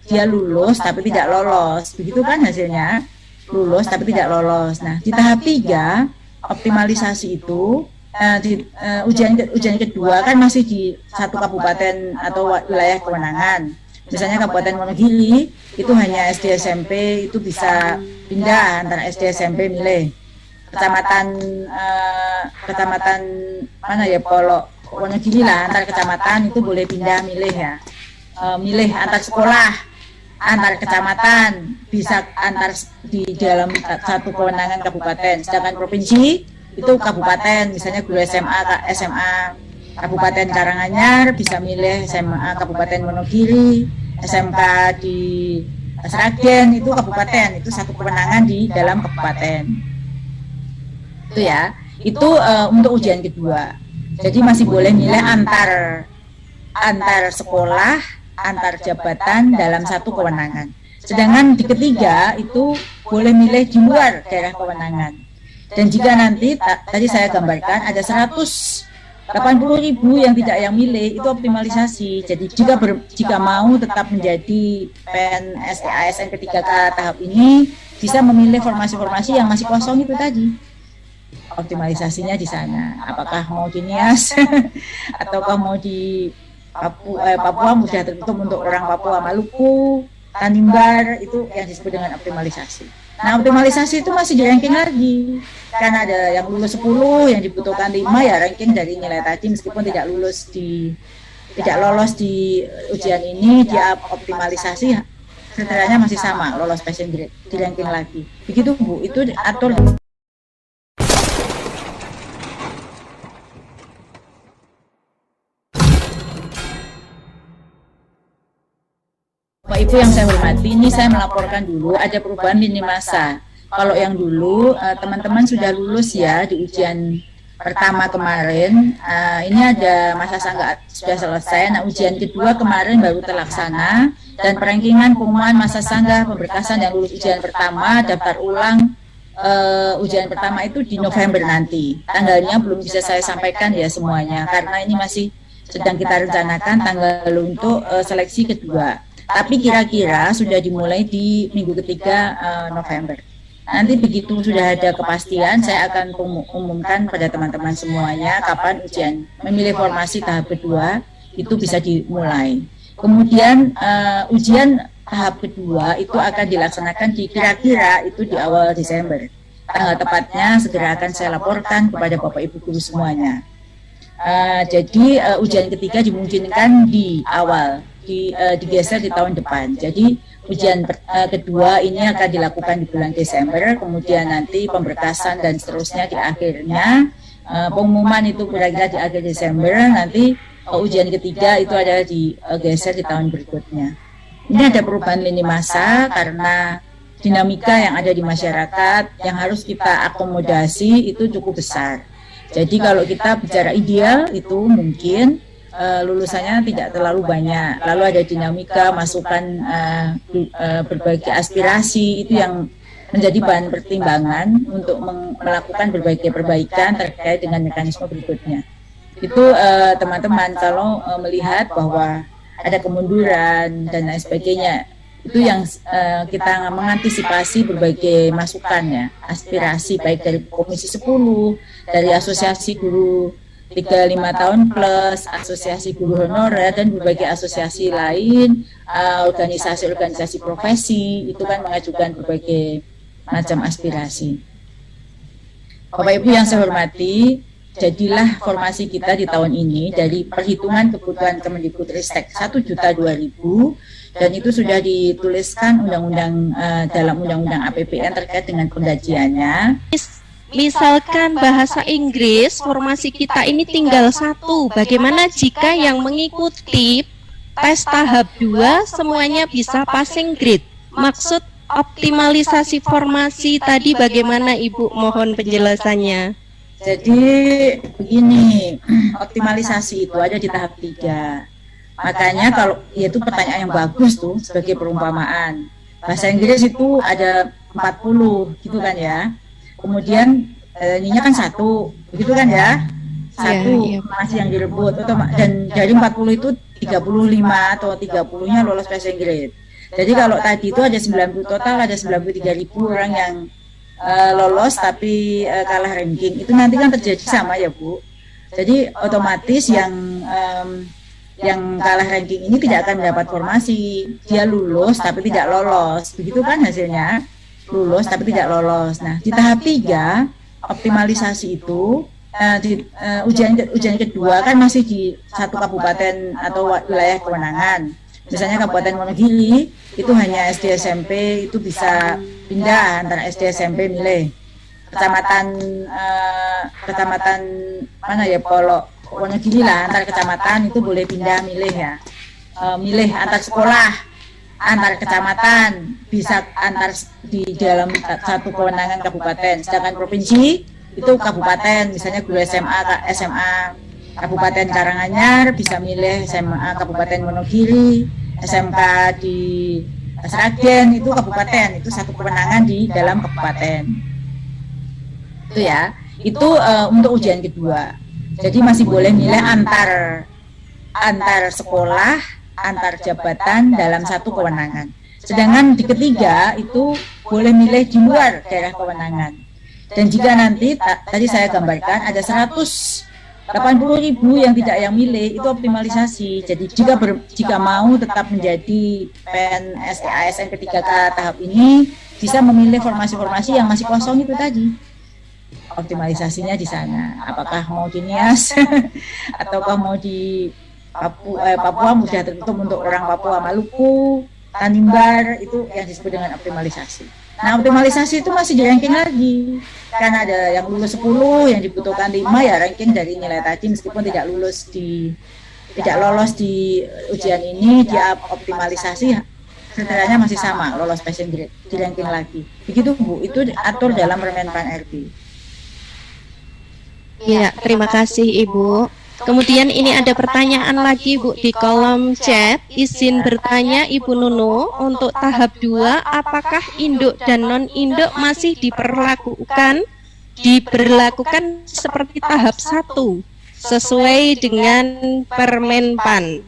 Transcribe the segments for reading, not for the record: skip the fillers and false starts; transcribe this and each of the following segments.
dia lulus tapi tidak lolos. Begitu kan hasilnya? Lulus tapi tidak lolos. Nah, di tahap 3 optimalisasi itu ujian kedua kan masih di satu kabupaten atau wilayah kewenangan. Misalnya Kabupaten Wonogiri itu hanya SD SMP itu bisa pindah antara SD SMP milih. Kecamatan mana ya, Polo Wonogiri lah, antar kecamatan itu boleh pindah milih ya. Milih antar sekolah, antar kecamatan, bisa antar di dalam satu kewenangan kabupaten. Sedangkan provinsi itu kabupaten, misalnya guru SMA Kabupaten Karanganyar bisa milih SMA Kabupaten Wonogiri, SMK di Sragen itu kabupaten, itu satu kewenangan di dalam kabupaten. Itu ya, itu untuk ujian kedua. Jadi masih boleh milih antar sekolah, antar jabatan dalam satu kewenangan. Sedangkan di ketiga itu boleh milih di luar daerah kewenangan. Dan jika nanti tadi saya gambarkan ada 180.000 yang tidak yang milih, itu optimalisasi. Jadi jika mau tetap menjadi PNS ASN ketiga tahap ini, bisa memilih formasi-formasi yang masih kosong itu tadi. Optimalisasinya di sana. Apakah mau di Nias ataukah mau di Papua mudah tertutup untuk orang Papua, Maluku, Tanimbar, itu yang disebut dengan optimalisasi. Nah, optimalisasi itu masih di ranking lagi. Karena ada yang lulus 10, yang dibutuhkan 5 ya ranking dari nilai tadi, meskipun tidak lolos di ujian ini, dia optimalisasi sebenarnya masih sama, lolos passing grade, di ranking lagi. Begitu Bu, itu atur. Bapak Ibu yang saya hormati, ini saya melaporkan dulu ada perubahan lini masa. Kalau yang dulu teman-teman sudah lulus ya di ujian pertama kemarin, ini ada masa sanggah sudah selesai. Nah, ujian kedua kemarin baru terlaksana dan perankingan pengumuman masa sanggah pemberkasan yang lulus ujian pertama daftar ulang ujian pertama itu di November nanti. Tanggalnya belum bisa saya sampaikan ya semuanya karena ini masih sedang kita rencanakan tanggal untuk seleksi kedua. Tapi kira-kira sudah dimulai di minggu ketiga November. Nanti begitu sudah ada kepastian, saya akan umumkan pada teman-teman semuanya kapan ujian memilih formasi tahap kedua itu bisa dimulai. Kemudian ujian tahap kedua itu akan dilaksanakan di kira-kira itu di awal Desember. Tanggal tepatnya segera akan saya laporkan kepada Bapak Ibu guru semuanya. Jadi ujian ketiga dimungkinkan di awal. Digeser di tahun depan. Jadi ujian kedua ini akan dilakukan di bulan Desember, kemudian nanti pemberkasan dan seterusnya di akhirnya. Pengumuman itu kira-kira di akhir Desember, nanti ujian ketiga itu ada digeser di tahun berikutnya. Ini ada perubahan lini masa karena dinamika yang ada di masyarakat yang harus kita akomodasi itu cukup besar. Jadi kalau kita bicara ideal itu mungkin lulusannya tidak terlalu banyak, lalu ada dinamika masukan berbagai aspirasi itu yang menjadi bahan pertimbangan untuk melakukan berbagai perbaikan terkait dengan mekanisme berikutnya. Itu teman-teman kalau melihat bahwa ada kemunduran dan lain sebagainya, itu yang kita mengantisipasi berbagai masukan ya, aspirasi baik dari Komisi 10, dari Asosiasi Guru 35 tahun plus, asosiasi guru honorer dan berbagai asosiasi lain, organisasi-organisasi profesi itu kan mengajukan berbagai macam aspirasi. Bapak Ibu yang saya hormati, jadilah formasi kita di tahun ini dari perhitungan kebutuhan Kemendikbudristek 1.200.000 dan itu sudah dituliskan undang-undang dalam undang-undang APBN terkait dengan penggajiannya. Misalkan bahasa Inggris, formasi kita ini tinggal 1. Bagaimana jika yang mengikuti tes tahap 2 semuanya bisa passing grade? Maksud optimalisasi formasi tadi bagaimana Ibu? Mohon penjelasannya. Jadi begini, optimalisasi itu ada di tahap 3. Makanya kalau itu pertanyaan yang bagus tuh sebagai perumpamaan. Bahasa Inggris itu ada 40 gitu kan ya. Kemudian ininya kan 1, begitu kan ya, 1 masih yang direbut dan dari 40 itu 35 atau 30-nya lolos passing grade. Jadi kalau tadi itu ada 90 total, ada 93.000 orang yang lolos tapi kalah ranking. Itu nanti kan terjadi sama ya Bu. Jadi otomatis yang kalah ranking ini tidak akan mendapat formasi. Dia lulus tapi tidak lolos. Begitu kan hasilnya? Lulus tapi tidak lolos. Nah, di tahap 3 optimalisasi itu ujian kedua kan masih di satu kabupaten atau wilayah kewenangan. Misalnya Kabupaten Wonogiri itu hanya SD SMP, itu bisa pindah antara SD SMP milih. Kecamatan mana ya, Polo Wonogiri lah, antar kecamatan itu boleh pindah milih ya. Milih antar sekolah, antar kecamatan, bisa antar di dalam satu kewenangan kabupaten. Sedangkan provinsi itu kabupaten, misalnya guru SMA Kabupaten Karanganyar bisa milih SMA Kabupaten Wonogiri, SMK di Sragen itu kabupaten, itu satu kewenangan di dalam kabupaten. Itu ya, itu untuk ujian kedua. Jadi masih boleh milih antar sekolah, antar jabatan dalam satu kewenangan. Sedangkan di ketiga itu boleh milih di luar daerah kewenangan. Dan jika nanti tadi saya gambarkan ada 180.000 yang tidak yang milih, itu optimalisasi. Jadi jika mau tetap menjadi PNS ASN ke-3K tahap ini, bisa memilih formasi-formasi yang masih kosong itu tadi. Optimalisasinya di sana. Apakah mau di Nias ataukah mau di Papua mudah tertutup untuk orang Papua, Maluku, Tanimbar, itu yang disebut dengan optimalisasi. Nah, optimalisasi itu masih di ranking lagi. Karena ada yang lulus 10, yang dibutuhkan 5 ya ranking dari nilai tadi, meskipun tidak lolos di ujian ini, dia optimalisasi kriteриanya masih sama, lolos passing grade, di ranking lagi. Begitu Bu, itu diatur dalam Permenpan RB. Iya, terima kasih Ibu. Kemudian ini ada pertanyaan lagi Bu di kolom chat. Izin bertanya Ibu Nunu, untuk tahap 2 apakah induk dan non-induk masih diberlakukan seperti tahap 1 sesuai dengan Permenpan?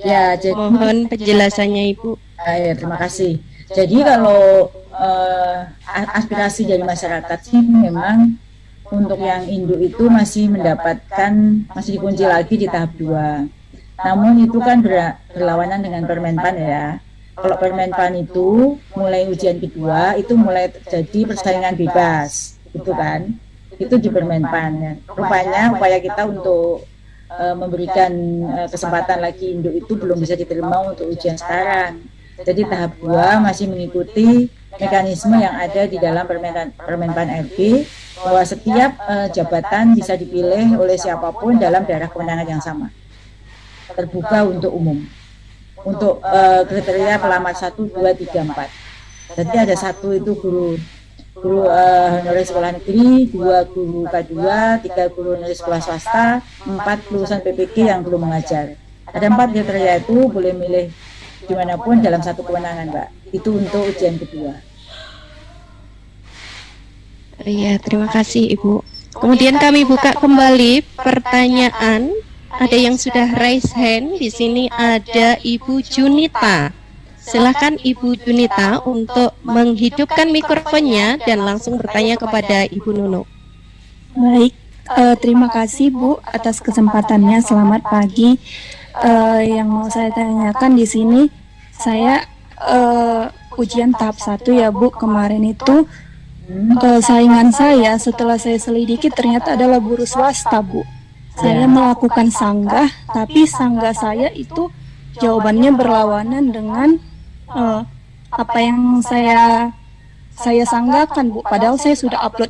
Ya, jadi mohon penjelasannya Ibu. Ya, terima kasih. Jadi kalau aspirasi dari masyarakat sih memang untuk yang induk itu masih dikunci lagi di tahap 2. Namun itu kan berlawanan dengan Permenpan ya. Kalau Permenpan itu mulai ujian kedua itu mulai terjadi persaingan bebas, gitu kan? Itu di Permenpan ya. Rupanya upaya kita untuk memberikan kesempatan lagi induk itu belum bisa diterima untuk ujian sekarang. Jadi tahap 2 masih mengikuti mekanisme yang ada di dalam Permenpan RB, bahwa setiap jabatan bisa dipilih oleh siapapun dalam daerah kewenangan yang sama, terbuka untuk umum. Untuk kriteria pelamar 1, 2, 3, 4. Jadi ada 1 itu guru honorer sekolah negeri, 2 guru K2, 3 guru honorer sekolah swasta, 4 lulusan PPG yang belum mengajar. Ada 4 kriteria itu, boleh milih dimanapun dalam satu kewenangan Mbak. Itu untuk ujian kedua. Iya, terima kasih Ibu. Kemudian kami buka kembali pertanyaan. Ada yang sudah raise hand. Di sini ada Ibu Junita. Silakan Ibu Junita untuk menghidupkan mikrofonnya dan langsung bertanya kepada Ibu Nunu. Baik, terima kasih Bu atas kesempatannya. Selamat pagi. Yang mau saya tanyakan di sini, saya ujian tahap 1 ya Bu, kemarin itu saingan saya setelah saya selidiki ternyata adalah guru swasta Bu. Saya melakukan sanggah, tapi sanggah saya itu jawabannya berlawanan dengan apa yang saya sanggahkan Bu. Padahal saya sudah upload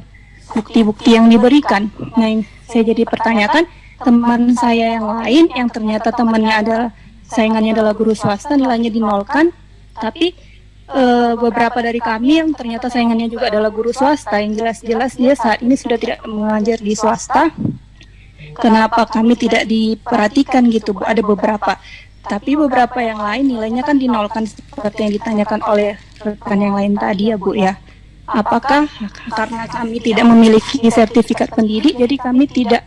bukti-bukti yang diberikan. Nah, yang saya jadi pertanyakan, teman saya yang lain yang ternyata temannya adalah saingannya adalah guru swasta, nilainya dinolkan, tapi beberapa dari kami yang ternyata saingannya juga adalah guru swasta, yang jelas-jelas dia saat ini sudah tidak mengajar di swasta. Kenapa kami tidak diperhatikan gitu Bu? Ada beberapa, tapi beberapa yang lain nilainya kan dinolkan seperti yang ditanyakan oleh rekan yang lain tadi ya Bu ya. Apakah karena kami tidak memiliki sertifikat pendidik jadi kami tidak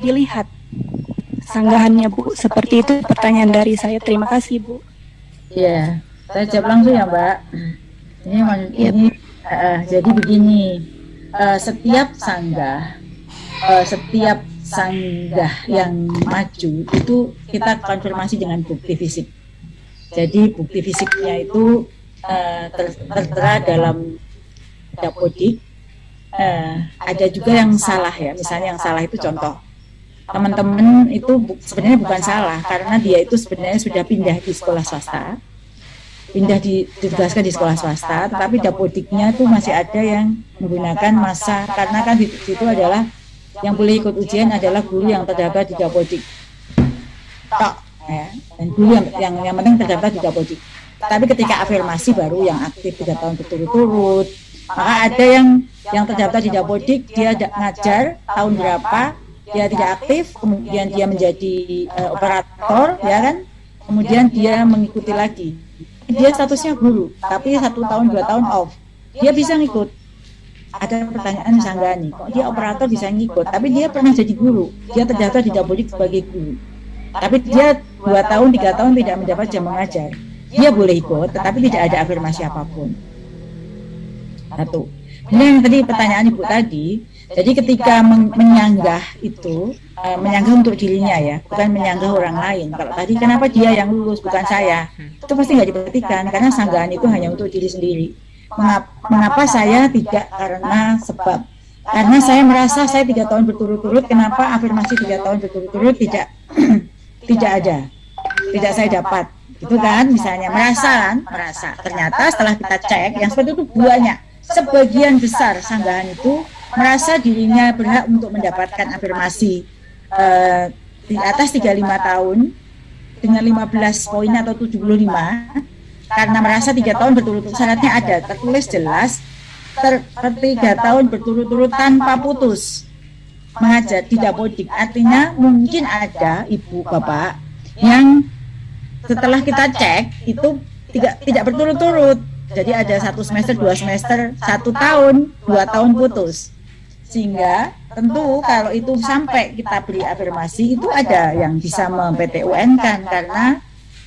dilihat sanggahannya Bu? Seperti itu pertanyaan dari saya. Terima kasih Bu. Ya, saya jawab langsung ya Mbak. Ini, Iya. ini jadi begini, setiap sanggah, setiap sanggah yang maju itu kita konfirmasi dengan bukti fisik. Jadi bukti fisiknya itu tertera dalam dapodik. Ada juga yang salah ya, misalnya yang salah itu contoh teman-teman itu sebenarnya bukan salah karena dia itu sebenarnya sudah pindah di sekolah swasta, ditugaskan di sekolah swasta, tetapi dapodiknya itu masih ada yang menggunakan masa, karena kan di situ adalah yang boleh ikut ujian adalah guru yang terdaftar di dapodik tok ya, dan guru yang penting terdaftar di dapodik. Tapi ketika afirmasi baru yang aktif 3 tahun berturut-turut, maka ada yang terdaftar di dapodik, dia ngajar tahun berapa, dia tidak aktif, kemudian dia menjadi operator, ya kan, kemudian dia mengikuti lagi. Dia statusnya guru, tapi 1 tahun 2 tahun off, dia bisa ngikut. Ada pertanyaan sanggani, kok dia operator bisa ngikut, tapi dia pernah jadi guru, dia terdaftar di dapodik sebagai guru, tapi dia 2 tahun 3 tahun tidak mendapat jam mengajar, dia boleh ikut, tetapi tidak ada afirmasi apapun. Satu. Ini yang tadi pertanyaan Ibu tadi. Jadi ketika menyanggah itu, menyanggah untuk dirinya ya, bukan menyanggah orang lain. Kalau tadi kenapa dia yang lulus bukan saya, itu pasti nggak diperhatikan karena sanggahan itu hanya untuk diri sendiri. Mengapa saya tidak? Karena saya merasa saya 3 tahun berturut-turut, kenapa afirmasi 3 tahun berturut-turut tidak tidak ada, tidak saya dapat, gitu kan? Misalnya merasa, ternyata setelah kita cek yang seperti itu banyak. Sebagian besar sanggahan itu merasa dirinya berhak untuk mendapatkan afirmasi di atas 35 tahun dengan 15 poin atau 75 karena merasa 3 tahun berturut-turut, syaratnya ada tertulis jelas 3 tahun berturut-turut tanpa putus mengajar di dapodik. Artinya mungkin ada ibu bapak yang setelah kita cek itu tidak berturut-turut. Jadi ada 1 semester, 2 semester, 1 tahun, 2 tahun putus. Sehingga tentu kalau itu sampai kita beri afirmasi itu ada yang bisa mem-PTUN kan karena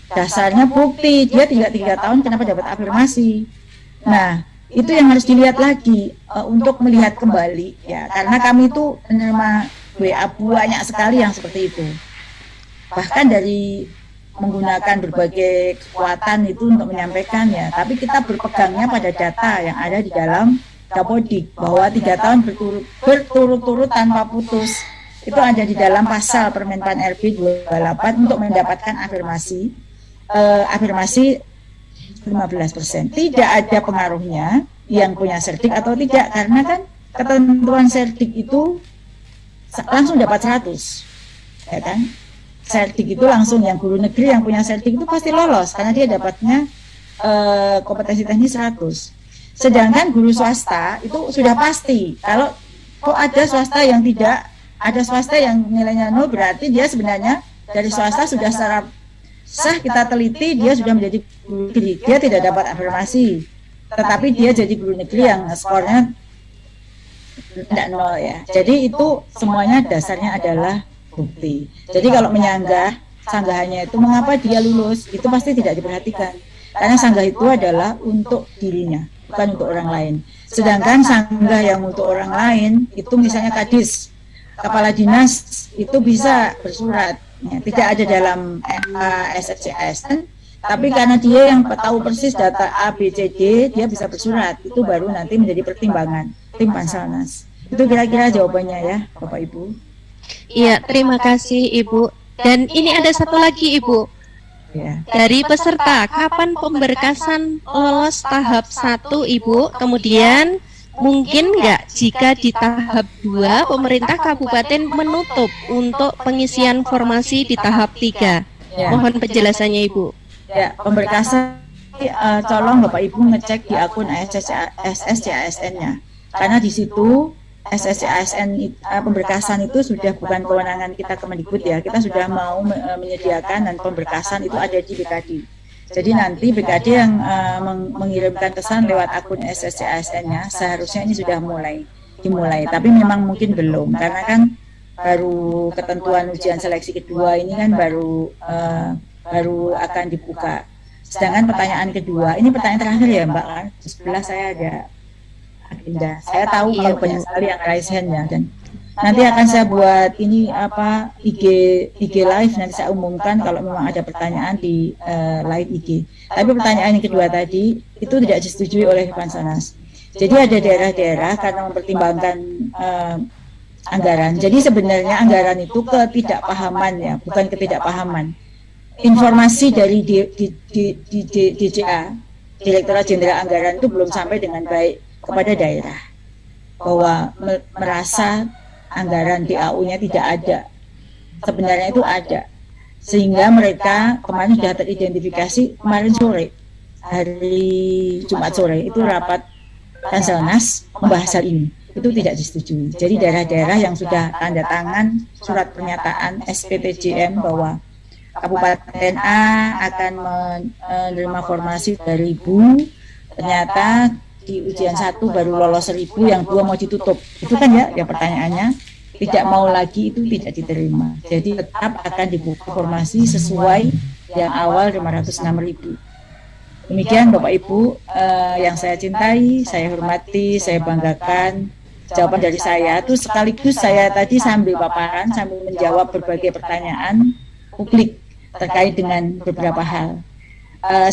dasarnya bukti dia tidak 3 tahun kenapa dapat afirmasi. Nah, itu yang harus dilihat lagi untuk melihat kembali ya, karena kami itu menerima WA banyak sekali yang seperti itu. Bahkan dari menggunakan berbagai kekuatan itu untuk menyampaikannya, tapi kita berpegangnya pada data yang ada di dalam dapodik bahwa 3 tahun berturut-turut tanpa putus itu ada di dalam pasal Permenpan RB 28 untuk mendapatkan afirmasi 15%. Tidak ada pengaruhnya yang punya serdik atau tidak, karena kan ketentuan serdik itu langsung dapat 100, ya kan? Serdik itu langsung, yang guru negeri yang punya serdik itu pasti lolos karena dia dapatnya kompetensi teknis 100. Sedangkan guru swasta itu sudah pasti. Kalau kok ada swasta yang tidak, ada swasta yang nilainya 0, berarti dia sebenarnya dari swasta sudah secara sah kita teliti dia sudah menjadi guru negeri. Dia tidak dapat afirmasi, tetapi dia jadi guru negeri yang skornya tidak 0 ya. Jadi itu semuanya dasarnya adalah bukti. Jadi kalau menyanggah sanggahannya itu mengapa dia lulus itu pasti tidak diperhatikan karena sanggah itu adalah untuk dirinya, bukan untuk orang lain. Sedangkan sanggah yang untuk orang lain itu misalnya kadis, kepala dinas itu bisa bersurat ya, tidak ada dalam SSCASN, tapi karena dia yang tahu persis data A, B, C, D, dia bisa bersurat. Itu baru nanti menjadi pertimbangan tim Panselnas. Itu kira-kira jawabannya ya Bapak Ibu. Iya, terima kasih Ibu. Dan ini ada satu lagi Ibu. Ya. Dari peserta, kapan pemberkasan lolos tahap 1 Ibu? Kemudian mungkin nggak jika di tahap 2 pemerintah kabupaten menutup untuk pengisian formasi di tahap 3? Ya. Mohon penjelasannya Ibu. Ya, pemberkasan tolong Bapak Ibu ngecek di akun SSCASN-nya. Karena di situ SSCASN pemberkasan itu sudah bukan kewenangan kita Kemendikbud ya. Kita sudah mau menyediakan dan pemberkasan itu ada di BKD. Jadi nanti BKD yang mengirimkan pesan lewat akun SSCASN-nya seharusnya ini sudah dimulai. Tapi memang mungkin belum karena kan baru ketentuan ujian seleksi kedua ini kan baru akan dibuka. Sedangkan pertanyaan kedua, ini pertanyaan terakhir ya Mbak kan, sebelah saya ada agenda. Saya tahu kalau banyak sekali yang raise hand ya, dan nanti akan saya buat ini apa IG live, nanti saya umumkan kalau memang ada pertanyaan di live IG. Tapi pertanyaan yang kedua tadi itu tidak disetujui oleh Dewansanas. Jadi ada daerah-daerah karena mempertimbangkan anggaran. Jadi sebenarnya anggaran itu ketidakpahaman ya, bukan ketidakpahaman. Informasi dari DJA, Direktorat Jenderal Anggaran itu belum sampai dengan baik kepada daerah bahwa merasa anggaran DAU-nya tidak ada. Sebenarnya itu ada. Sehingga mereka kemarin sudah teridentifikasi kemarin sore, hari Jumat sore itu rapat Tanselnas membahas hal ini. Itu tidak disetujui. Jadi daerah-daerah yang sudah tanda tangan surat pernyataan SPTJM bahwa Kabupaten A akan menerima formasi 2.000, ternyata di ujian 1 baru lolos 1.000, yang 2 mau ditutup. Itu kan ya pertanyaannya, tidak mau lagi itu tidak diterima. Jadi tetap akan dibuka formasi sesuai yang awal 506.000. Demikian Bapak Ibu yang saya cintai, saya hormati, saya banggakan. Jawaban dari saya itu sekaligus saya tadi sambil paparan, sambil menjawab berbagai pertanyaan publik terkait dengan beberapa hal.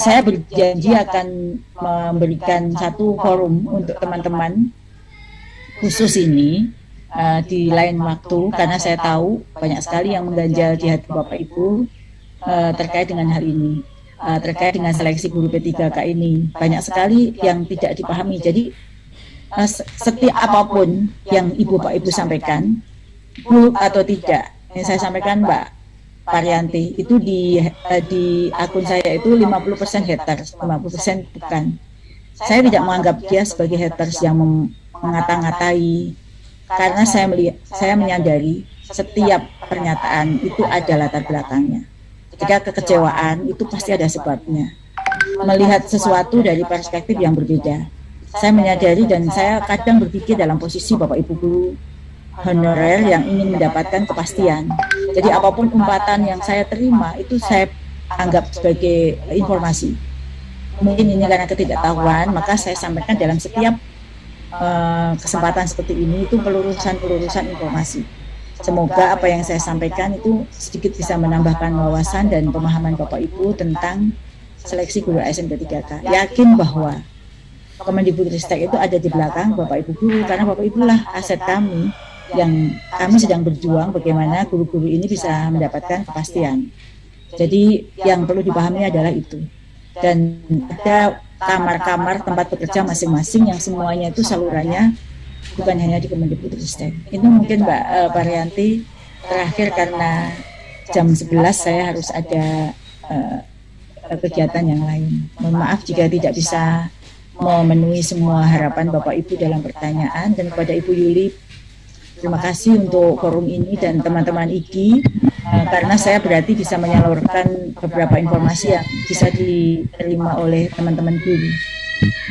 Saya berjanji akan memberikan satu forum untuk teman-teman khusus ini di lain waktu, karena saya tahu banyak sekali yang mengganjal di hati Bapak Ibu terkait dengan hal ini, terkait dengan seleksi guru P3K ini. Banyak sekali yang tidak dipahami. Jadi setiap apapun yang Pak Ibu sampaikan, buruk atau tidak, yang saya sampaikan Mbak Paryanti, itu di akun saya itu 50% haters, 50% bukan. Saya tidak menganggap dia sebagai haters yang mengata-ngatai, karena saya menyadari setiap pernyataan itu ada latar belakangnya. Jika kekecewaan itu pasti ada sebabnya. Melihat sesuatu dari perspektif yang berbeda. Saya menyadari dan saya kadang berpikir dalam posisi Bapak Ibu guru honorer yang ingin mendapatkan kepastian. Jadi apapun umpatan yang saya terima itu saya anggap sebagai informasi. Mungkin ini karena ketidaktahuan, maka saya sampaikan dalam setiap kesempatan seperti ini itu pelurusan informasi. Semoga apa yang saya sampaikan itu sedikit bisa menambahkan wawasan dan pemahaman Bapak Ibu tentang seleksi guru ASN P3K. Yakin bahwa Kemendikbudristek itu ada di belakang Bapak Ibu guru, karena Bapak Ibu lah aset kami yang kami sedang berjuang bagaimana guru-guru ini bisa mendapatkan kepastian. Jadi yang perlu dipahami adalah itu. Dan ada kamar-kamar tempat bekerja masing-masing yang semuanya itu salurannya bukan hanya di Kemendikbudristek. Itu mungkin Mbak Paryanti terakhir, karena jam 11 saya harus ada kegiatan yang lain. Mohon maaf jika tidak bisa memenuhi semua harapan Bapak Ibu dalam pertanyaan. Dan kepada Ibu Yuli, terima kasih untuk forum ini dan teman-teman IG, karena saya berarti bisa menyalurkan beberapa informasi yang bisa diterima oleh teman-teman guru.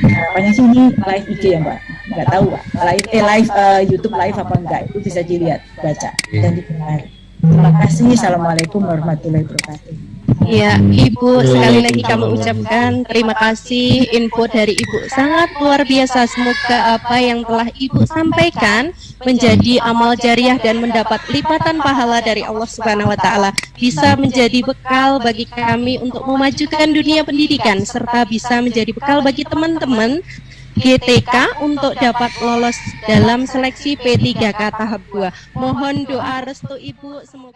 Harapannya sih ini live IG ya Mbak, nggak tahu Mbak, live YouTube live apa enggak, itu bisa dilihat, baca dan didengar. Terima kasih. Assalamualaikum warahmatullahi wabarakatuh. Ya, Ibu, sekali lagi kami ucapkan terima kasih. Info dari Ibu sangat luar biasa. Semoga apa yang telah Ibu sampaikan menjadi amal jariah dan mendapat lipatan pahala dari Allah Subhanahu wa Ta'ala, bisa menjadi bekal bagi kami untuk memajukan dunia pendidikan, serta bisa menjadi bekal bagi teman-teman GTK untuk dapat lolos dalam seleksi P3K tahap 2. Mohon doa restu Ibu, semoga